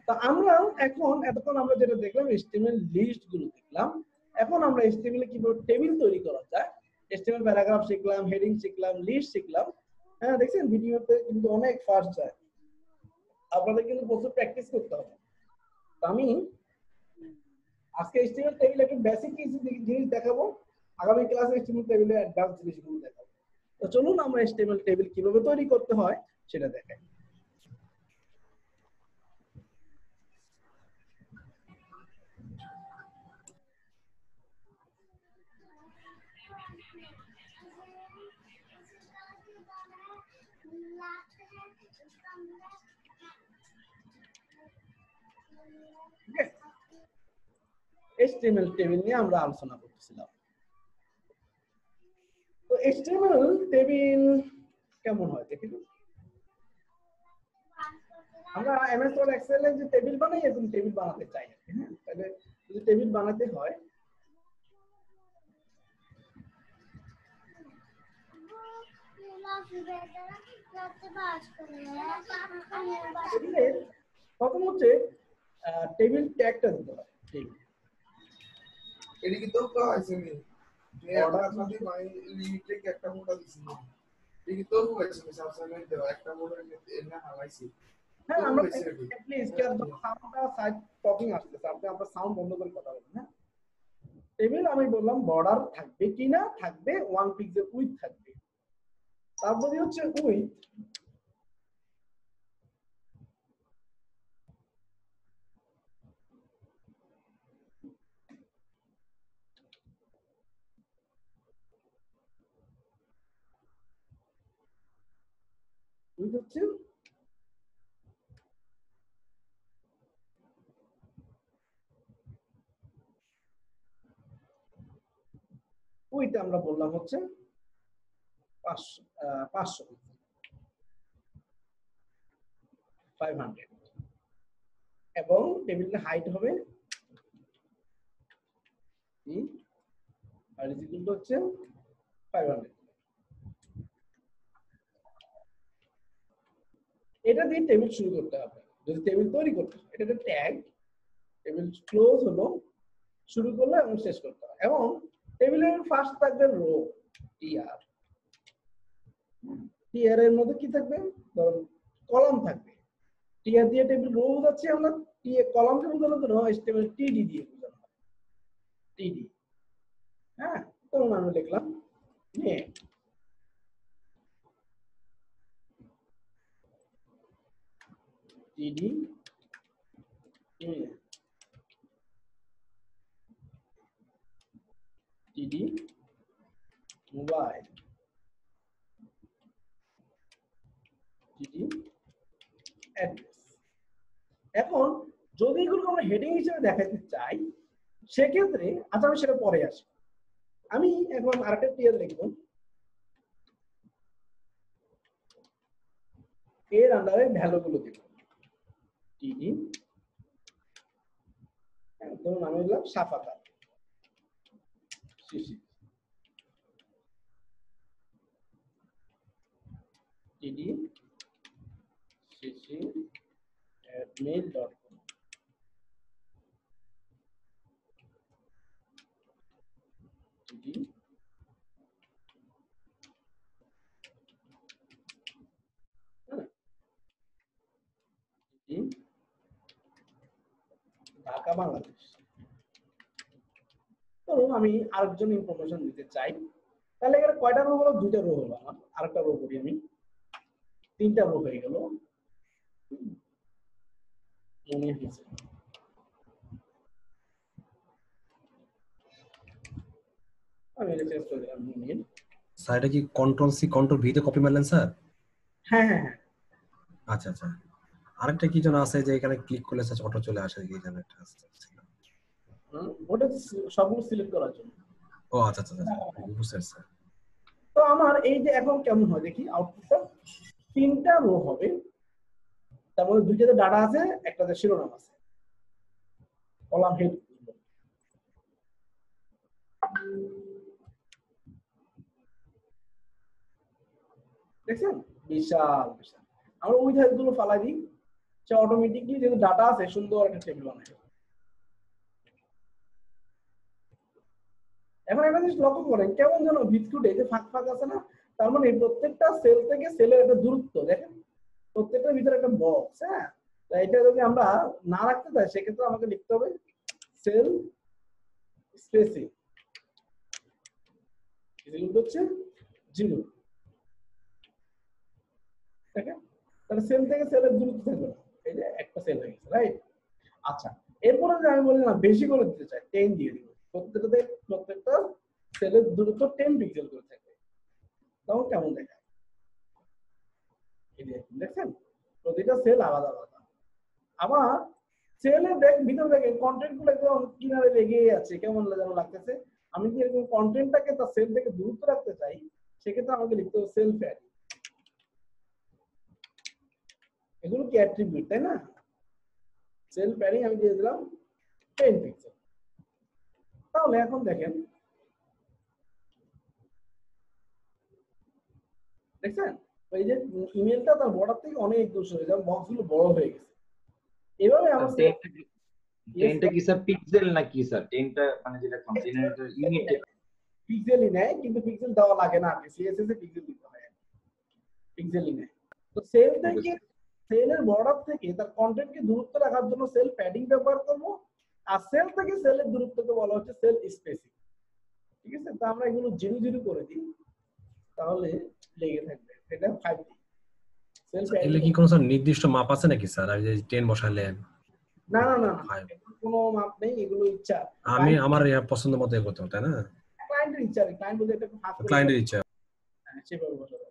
তো আমরা এখন এতক্ষণ আমরা যেটা দেখলাম HTML লিস্ট গুলো দেখলাম, এখন আমরা HTML কিভাবে টেবিল তৈরি করা যায়, HTML প্যারাগ্রাফ শিখলাম, হেডিং শিখলাম, লিস্ট শিখলাম। হ্যাঁ দেখছেন ভিডিওতে কিন্তু অনেক ফাস্ট যায়, আপনাদের কিন্তু প্রচুর প্র্যাকটিস করতে হবে। আমি আজকে HTML টেবিল একটু বেসিক কিছু জিনিস দেখাবো, আগামী ক্লাসে HTML টেবিলের অ্যাডভান্স জিনিসগুলো দেখাবো। তো চলুন আমরা HTML টেবিল কিভাবে তৈরি করতে হয় সেটা দেখাই। HTML টেবিল নিয়ে আমরা আলোচনা করতেছিলাম। তো HTML টেবিল কেমন হয় দেখি। আমরা MS Word Excel এ যে টেবিল বানাই এরকম টেবিল বানাতে চাই, হ্যাঁ তাহলে যদি টেবিল বানাতে হয় প্রথম হচ্ছে টেবিল ট্যাগটা দিতে হয়। টেবিল এটি কি তো আছে নি অর্ডার সাথে মাই লিমিটেড একটা মোটা দিছি, এটি কি তো হয়েছে সাবস্ক্রাইব দাও একটা মোটা এনে হালাইছি। হ্যাঁ আমরা প্লিজ কেয়ার দ্য সাউন্ডটা সাইড টকিং আসছে, আপনি আপনার সাউন্ড বন্ধ করে কথা বলুন। হ্যাঁ টেবিল আমি বললাম বর্ডার থাকবে কিনা, থাকবে 1 পিক্সেল উইথ থাকবে, তারপরে হচ্ছে উইথ হচ্ছে উইথ আমরা বললাম হচ্ছে 500 500 এবং টেবিলের হাইট হবে আর ইকুয়াল হচ্ছে 500। এটা দিয়ে টেবিল শুরু করতে হবে। যদি টেবিল তৈরি করতে হয় এটা একটা ট্যাগ, টেবিল ক্লোজ হলো, শুরু করলো এবং শেষ করতে হয়। এবং টেবিলের ফার্স্ট থাকবে রো টিআর, টিআর এর মধ্যে কি থাকবে ধরুন কলাম থাকবে, টিআর দিয়ে টেবিল রো বোঝাচ্ছি আমরা, টিএ কলামকে বোঝানোর জন্য HTML টিডি দিয়ে বোঝানো হয়, টিডি। হ্যাঁ ধরুন আমি লিখলাম নেট, টিডি টিডি মোবাইল, টিডি অ্যাড্রেস। এখন যদি এগুলো আমরা হেডিং হিসেবে দেখাতে চাই সেক্ষেত্রে আচ্ছা আমি সেটা পরে আসি, আমি এখন আরেকটা টিআর লিখব, এর আন্ডারে ভ্যালু গুলো দেব, টিডি ধরুন আমি লিখলাম সাফাকাত সিসি, টিডি সিসি @mail.com, টিডি ঢাকা বাংলাদেশ। ধরুন আমি আরেকজন ইনফরমেশন দিতে চাই, তাহলে এখানে কয়টা রো হলো, দুইটা রো হলো, আমার আরেকটা রো করি আমি, তিনটা রো হয়ে গেল। মনে হয়েছে আমি রিফ্রেশ করে দিলাম মনির। স্যার এটা কি কন্ট্রোল সি কন্ট্রোল ভি তে কপি মারলেন স্যার? হ্যাঁ হ্যাঁ হ্যাঁ আচ্ছা আচ্ছা, আরেকটা কি যেন আছে যে এখানে ক্লিক করলে স্যার অটো চলে আসে, কি যেন একটা আছে। ওটা সবগুলো সিলেক্ট করার জন্য। ও আচ্ছা আচ্ছা আচ্ছা বুঝতে পারছি স্যার। তো আমার এই যে এখন কেমন হয় দেখি আউটপুটটা, তিনটা রো হবে, তার মধ্যে দুইটাতে ডাটা আছে, একটাতে শিরোনাম আছে, কলাম হেড। দেখছেন বিশাল বিশাল, আমরা ওই ধার গুলো ফালাই দিই, সে অটোমেটিকলি যেহেতু ডাটা আছে সুন্দর একটা টেবিল বানায়। এখন একটা জিনিস লক্ষ্য করেন কেমন যেন বিস্কুটে যে ফাঁক ফাঁক আছে না, তার মানে প্রত্যেকটা সেল থেকে সেলের একটা দূরত্ব দেখেন, প্রত্যেকটার ভিতরে একটা বক্স। হ্যাঁ, তাই এটা যদি আমরা না রাখতে চাই সেক্ষেত্রে আমাকে লিখতে হবে সেল স্পেসিং হচ্ছে 0। দেখেন তাহলে সেল থেকে সেলের দূরত্ব থাকবে না, এই যে একটা সেল হয়ে গেছে, রাইট? আচ্ছা, এরপরে যে আমি বলি না বেশি করে দিতে চাই 10 দিয়ে দিব, প্রত্যেকটা সেলের দূরত্ব 10 পিক্সেল করে থাকবে, তখন কেমন দেখায়? এই যে দেখছেন প্রতিটা সেল আলাদা আলাদা। আবার সেলে ভিতরে দেখেন কন্টেন্ট গুলো একদম কিনারে লেগে আছে, কেমন যেন লাগতেছে। আমি যদি এরকম কন্টেন্টটাকে তার সেল থেকে দূরত্ব রাখতে চাই সেক্ষেত্রে আমাকে লিখতে হবে সেল প্যাডিং। এগুলো কি অ্যাট্রিবিউট, তাই না? সেল প্যাডিং আমি দিয়ে দিলাম 10 পিক্সেল। তাহলে এখন দেখেন, দেখছেন এই যে ইমেলটা তার বর্ডার থেকে অনেক দূর হয়ে যাবে, বক্সগুলো বড় হয়ে গেছে। এভাবে আমরা 10টা কি স্যার পিক্সেল নাকি স্যার? 10টা মানে যেটা কন্টেনারের ইউনিট পিক্সেলই নেয়, কিন্তু পিক্সেল দেওয়া লাগে না, সিএসএস এ পিক্সেল দিতে হয়, পিক্সেলই নেয়। তো সেল থেকে সেলের বর্ডার থেকে তার কন্টেন্টকে দূরত্ব রাখার জন্য সেল প্যাডিং ব্যবহার করব, আর সেল থেকে সেলের দূরত্বকে বলা হচ্ছে সেল স্পেসিং। ঠিক আছে, তো আমরা এগুলো 0 0 করে দিই, তাহলে লেগে থাকবে। এটা 5D সেল প্যাডিং। এগুলো কি কোনো স্যার নির্দিষ্ট মাপ আছে নাকি স্যার? আর যে 10 বসালেন, না না না, কোনো মাপ নেই, এগুলো ইচ্ছা। আমি আমার পছন্দ মতো করতে হবে, তাই না? ক্লায়েন্টের ইচ্ছা, ক্লায়েন্ট বলতে এটা ভাগ করে ক্লায়েন্টের ইচ্ছা। সেভাবে বসাবো।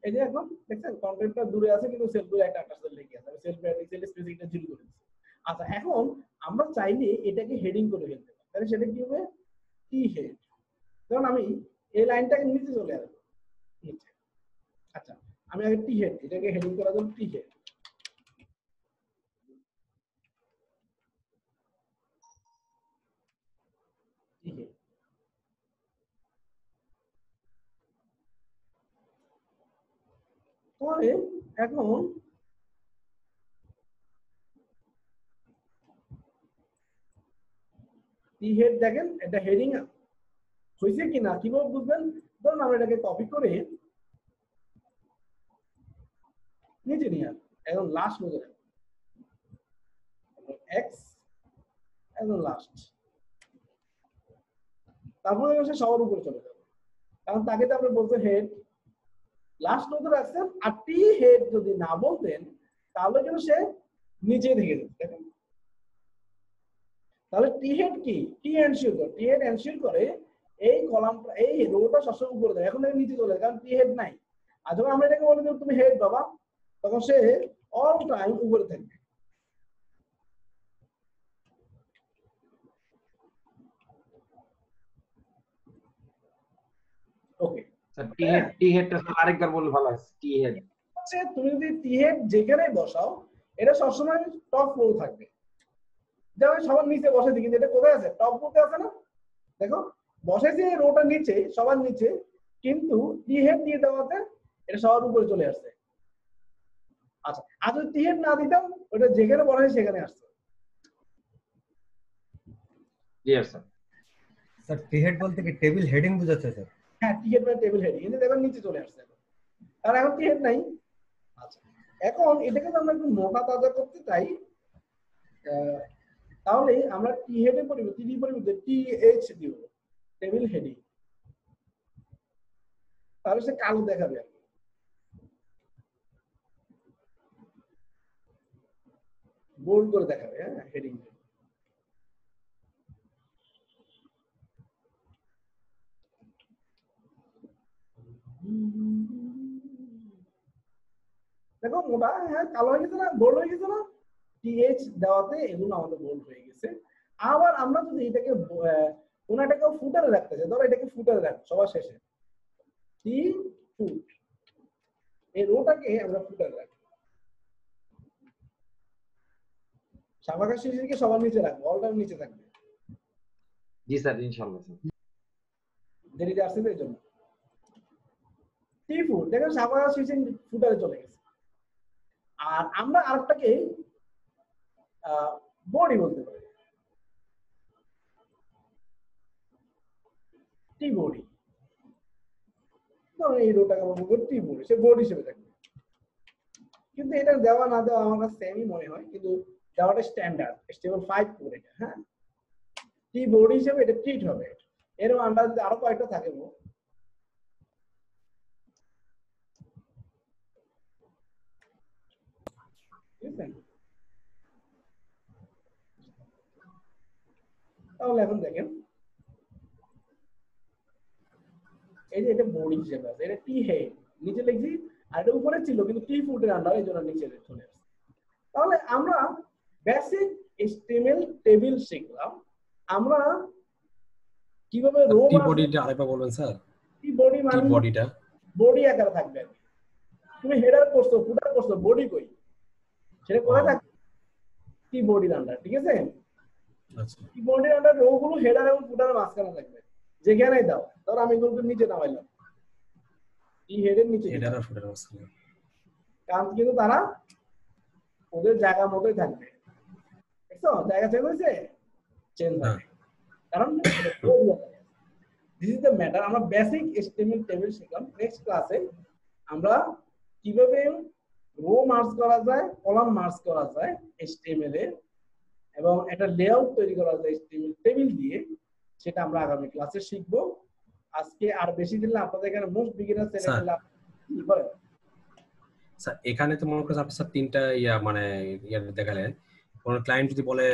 এই যে এখন দেখছেন কন্টেন্টটা দূরে আছে কিন্তু সেলগুলো একটা আকাশ লেগে আছে, সেল প্যাডিং সেল স্পেসিংটা 0 করে দিচ্ছি। আচ্ছা, এখন আমরা চাইলে এটাকে হেডিং করে ফেলতে পারি, তাহলে সেটা কি হবে? টি হেড। কারণ আমি এই লাইনটাকে নিচে চলে আসবো নিচে। আচ্ছা, আমি আগে টি হেড, এটাকে হেডিং করার জন্য টি হেড। টি হেড পরে এখন টি হেড দেখেন এটা হেডিং হয়েছে কিনা কিভাবে বুঝবেন? ধরুন আমরা এটাকে কপি করে নিচে নিয়ে আসবো, এখন লাস্ট নোডে এক্স, এখন লাস্ট, তারপরে সে সবার উপরে চলে যাবে, কারণ তাকে তো আপনি বলতে হেড লাস্ট নোডে রাখছেন, আর টি হেড যদি না বলতেন তাহলে কিন্তু সে নিচে থেকে যেত। দেখেন তাহলে টি হেড কি? টি এনশিওর করে, টি হেড এনশিওর করে এই কলামটা এই রোটা সবসময় উপরে দেয়, এখন নিচে চলে যায় কারণ টি হেড নাই। আর যখন আমরা এটাকে বলি তুমি হেড বাবা, তখন সে অল টাইম উপরে থাকবে। ওকে স্যার টি হেডটা আরেকবার বললে ভালো হয়। টি হেড তুমি যদি টি হেড যেখানে বসাও এটা সবসময় টপ রো থাকবে, যেমন সবার নিচে বসে দিই, কিন্তু এটা কোথায় আছে? টপ রোতে আছে না? দেখো বসেছে রোটা নিচে, সবার নিচে, কিন্তু টি হেড দিয়ে দেওয়াতে এটা সবার উপরে চলে আসছে। আচ্ছা, আর যদি টি হেড না দিতাম ওটা যেখানে বসে সেখানে আসছে। জি স্যার। স্যার টি হেড বলতে কি টেবিল হেডিং বোঝাচ্ছে স্যার? হ্যাঁ, টি হেড মানে টেবিল হেডিং, কিন্তু দেখবেন নিচে চলে আসছে, আর এখন টি হেড নাই। আচ্ছা, এখন এটাকে আমরা একটু মোটা তাজা করতে চাই, তাহলে আমরা টি হেডের পরিবর্তে টি এইচ দিব, টেবিল হেডিং, তাহলে সে কালো দেখাবে আর কি। বোল্ড করে দেখাবে, হ্যাঁ হেডিং। দেখো মোটা, হ্যাঁ কালো হয়ে গেছে না, বোল্ড হয়ে গেছে না? টিএইচ দেওয়াতে এগুলো আমাদের বোল্ড হয়ে গেছে। আবার আমরা যদি এটাকে কোনো এটাকে ফুটারে রাখতে চাই, ধরো এটাকে ফুটারে রাখবো সবার শেষে, টি ফুট, এই রোটাকে আমরা ফুটারে রাখবো, শাখাকার শিশিরকে সবার নিচে রাখবো, অল টাইম নিচে থাকবে। জি স্যার, ইনশাআল্লাহ স্যার। দেরিতে আসছে তো এই জন্য। টি ফুট দেখেন শাখাকার শিশির ফুটারে চলে গেছে। আর আমরা আরেকটাকে বডি বলতে পারি, টি বডি। ধরুন এই রোটাকে আমরা বলবো টি বডি, সে বডি হিসেবে থাকবে। কিন্তু এটা দেওয়া না দেওয়া আমার কাছে সেমই মনে হয়, কিন্তু দেওয়াটা স্ট্যান্ডার্ড HTML5 কোড এটা। হ্যাঁ, টি বডি হিসেবে এটা ট্রিট হবে। এর আন্ডার যদি আরো কয়েকটা থাকে তাহলে এখন দেখেন এই যে এটা বডি হিসেবে আছে, এটা টি হেড নিচে লিখছি, আর এটা উপরে ছিল কিন্তু টি ফুটের আন্ডারে, এই জন্য নিচে চলে আসছে। তাহলে আমরা বেসিক HTML টেবিল শিখলাম। আমরা কিভাবে রো টি বডিটা আরেকবার বলবেন স্যার? টি বডি মানে বডিটা বডি আকারে থাকবে। তুমি হেডার করছো, ফুটার করছো, বডি কই সেটা কোথায় থাকবে? টি বডির আন্ডার, ঠিক আছে? আচ্ছা, টি বডির আন্ডার রো গুলো হেডার এবং ফুটারের মাঝখানে থাকবে, যেখানেই দাও। ধর আমি কিন্তু নিচে নামাইলাম, টি হেডের নিচে, হেডার আর ফুটার মাঝখানে, কারণ কিন্তু তারা ওদের জায়গা মতোই থাকবে। দেখছো জায়গা চেঞ্জ হয়েছে? চেঞ্জ হবে, কারণ দিস ইজ দ্য ম্যাটার। আমরা বেসিক HTML টেবিল শিখলাম। নেক্সট ক্লাসে আমরা কিভাবে রো মার্জ করা যায়, কলাম মার্জ করা যায় HTML এ, এবং একটা লেআউট তৈরি করা যায় HTML টেবিল দিয়ে, সেটা আমরা আগামী ক্লাসে শিখব। আজকে আর বেশি দিন না, আপনাদের এখানে মোস্ট বিগিনার চ্যানেল কি করেন স্যার এখানে তো মনে করছেন আপনি স্যার তিনটা মানে দেখালেন। কোন ক্লায়েন্ট যদি বলে